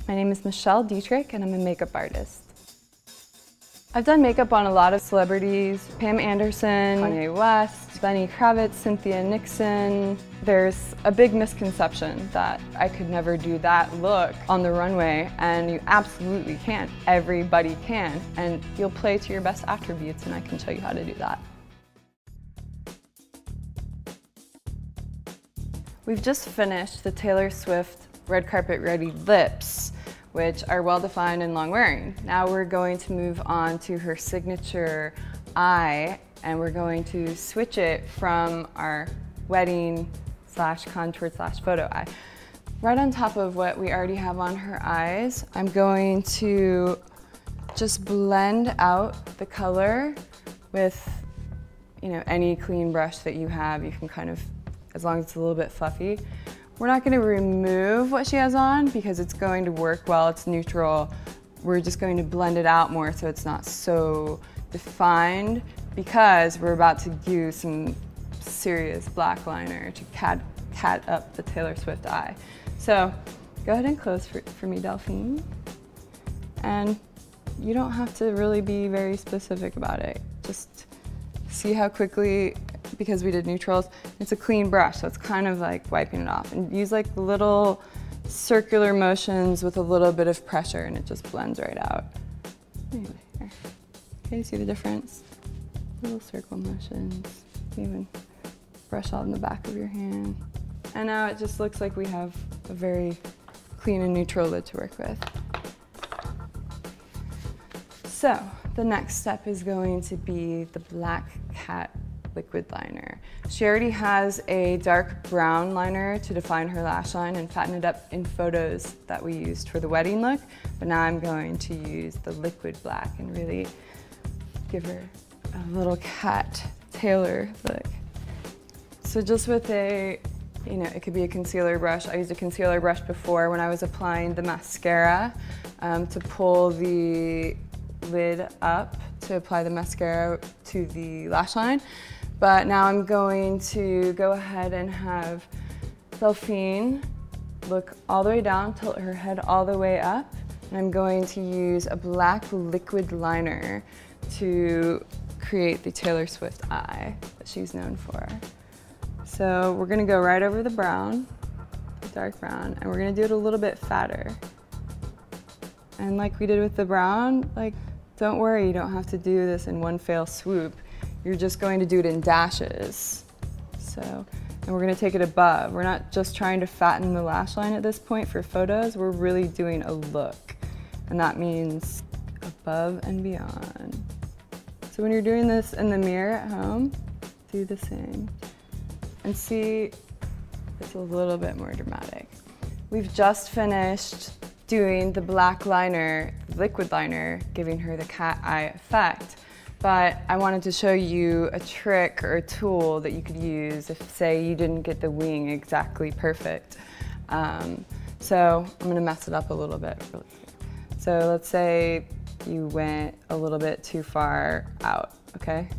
My name is Michelle Dittrich and I'm a makeup artist. I've done makeup on a lot of celebrities: Pam Anderson, Kanye West, Lenny Kravitz, Cynthia Nixon. There's a big misconception that I could never do that look on the runway, and you absolutely can. Everybody can, and you'll play to your best attributes, and I can show you how to do that. We've just finished the Taylor Swift red carpet ready lips, which are well defined and long wearing. Now we're going to move on to her signature eye, and we're going to switch it from our wedding slash contour slash photo eye. Right on top of what we already have on her eyes, I'm going to just blend out the color with, any clean brush that you have. You can kind of, as long as it's a little bit fluffy. We're not going to remove what she has on because it's going to work well, it's neutral. We're just going to blend it out more so it's not so defined, because we're about to use some serious black liner to cat up the Taylor Swift eye. So go ahead and close for me, Delphine. And you don't have to really be very specific about it. Just see how quickly, because we did neutrals, it's a clean brush, so it's kind of like wiping it off. And use like little circular motions with a little bit of pressure, and it just blends right out. Anyway, here. Okay, see the difference? Little circle motions. Even brush out in the back of your hand. And now it just looks like we have a very clean and neutral lid to work with. So the next step is going to be the Black Cat liquid liner. She already has a dark brown liner to define her lash line and fatten it up in photos that we used for the wedding look, but now I'm going to use the liquid black and really give her a little cat Taylor look. So just with a, it could be a concealer brush. I used a concealer brush before when I was applying the mascara to pull the lid up to apply the mascara to the lash line. But now I'm going to go ahead and have Delphine look all the way down, tilt her head all the way up, and I'm going to use a black liquid liner to create the Taylor Swift eye that she's known for. So we're gonna go right over the brown, the dark brown, and we're gonna do it a little bit fatter. And like we did with the brown, don't worry, you don't have to do this in one fell swoop. You're just going to do it in dashes. And we're gonna take it above. We're not just trying to fatten the lash line at this point for photos, we're really doing a look. And that means above and beyond. So when you're doing this in the mirror at home, do the same. And see, it's a little bit more dramatic. We've just finished doing the black liner, liquid liner, giving her the cat eye effect. But I wanted to show you a trick or a tool that you could use if, say, you didn't get the wing exactly perfect. So I'm gonna mess it up a little bit really quick. So let's say you went a little bit too far out, okay?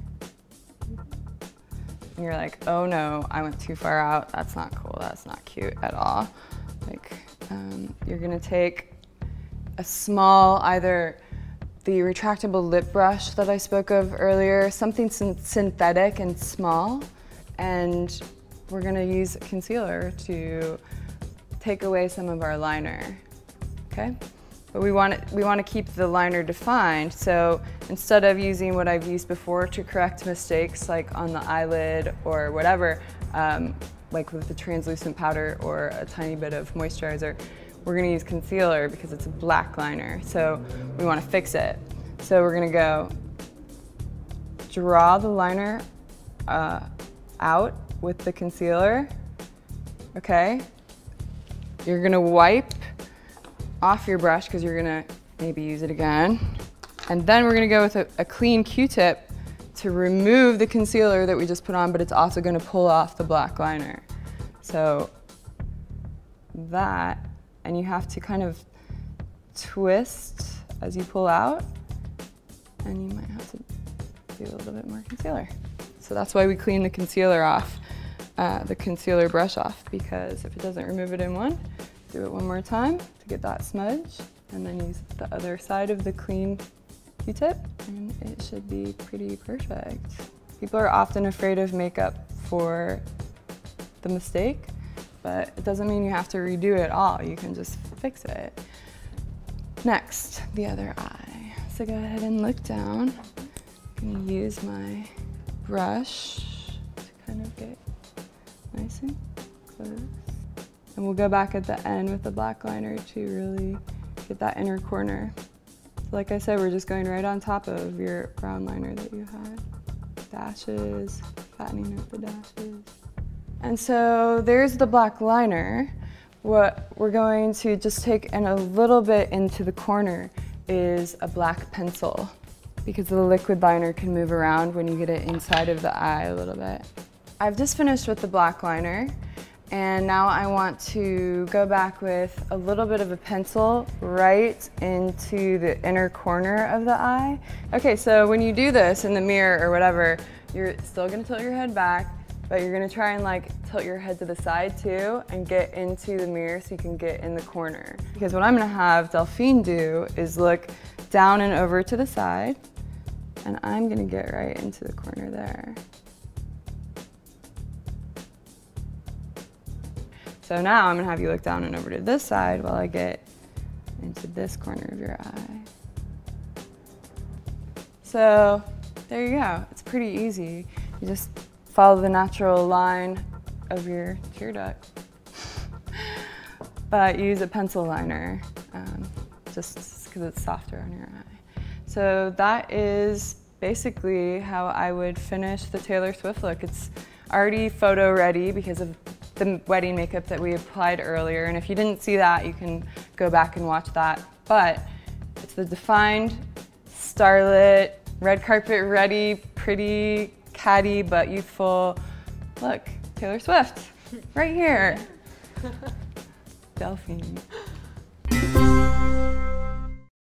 And you're like, oh no, I went too far out. That's not cool, that's not cute at all. You're gonna take a small, either the retractable lip brush that I spoke of earlier, something synthetic and small, and we're gonna use concealer to take away some of our liner, okay? But we want to keep the liner defined, so instead of using what I've used before to correct mistakes, like on the eyelid or whatever, like with the translucent powder or a tiny bit of moisturizer, we're gonna use concealer because it's a black liner, so we wanna fix it. So we're gonna go draw the liner out with the concealer, okay? You're gonna wipe off your brush because you're gonna maybe use it again. And then we're gonna go with a clean Q-tip to remove the concealer that we just put on, but it's also gonna pull off the black liner. So that, and you have to kind of twist as you pull out, and you might have to do a little bit more concealer. So that's why we clean the concealer off, the concealer brush off, because if it doesn't remove it in one, Do it one more time to get that smudge, and then use the other side of the clean Q-tip, and it should be pretty perfect. People are often afraid of makeup for the mistake, but it doesn't mean you have to redo it all. You can just fix it. Next, the other eye. So go ahead and look down. I'm gonna use my brush to kind of get nice and close. And we'll go back at the end with the black liner to really get that inner corner. So like I said, we're just going right on top of your brown liner that you had. Dashes, fattening up the dashes. And so there's the black liner. What we're going to just take in a little bit into the corner is a black pencil, because the liquid liner can move around when you get it inside of the eye a little bit. I've just finished with the black liner, and now I want to go back with a little bit of a pencil right into the inner corner of the eye. Okay, so when you do this in the mirror or whatever, you're still gonna tilt your head back, but you're gonna try and like tilt your head to the side too and get into the mirror so you can get in the corner. Because what I'm gonna have Delphine do is look down and over to the side, and I'm gonna get right into the corner there. So now I'm gonna have you look down and over to this side while I get into this corner of your eye. So there you go, it's pretty easy. You just follow the natural line of your tear duct. But use a pencil liner, just because it's softer on your eye. So that is basically how I would finish the Taylor Swift look. It's already photo ready because of the wedding makeup that we applied earlier. And if you didn't see that, you can go back and watch that. But it's the defined, starlit, red carpet ready, pretty, catty, but youthful look. Taylor Swift, right here. Delphine.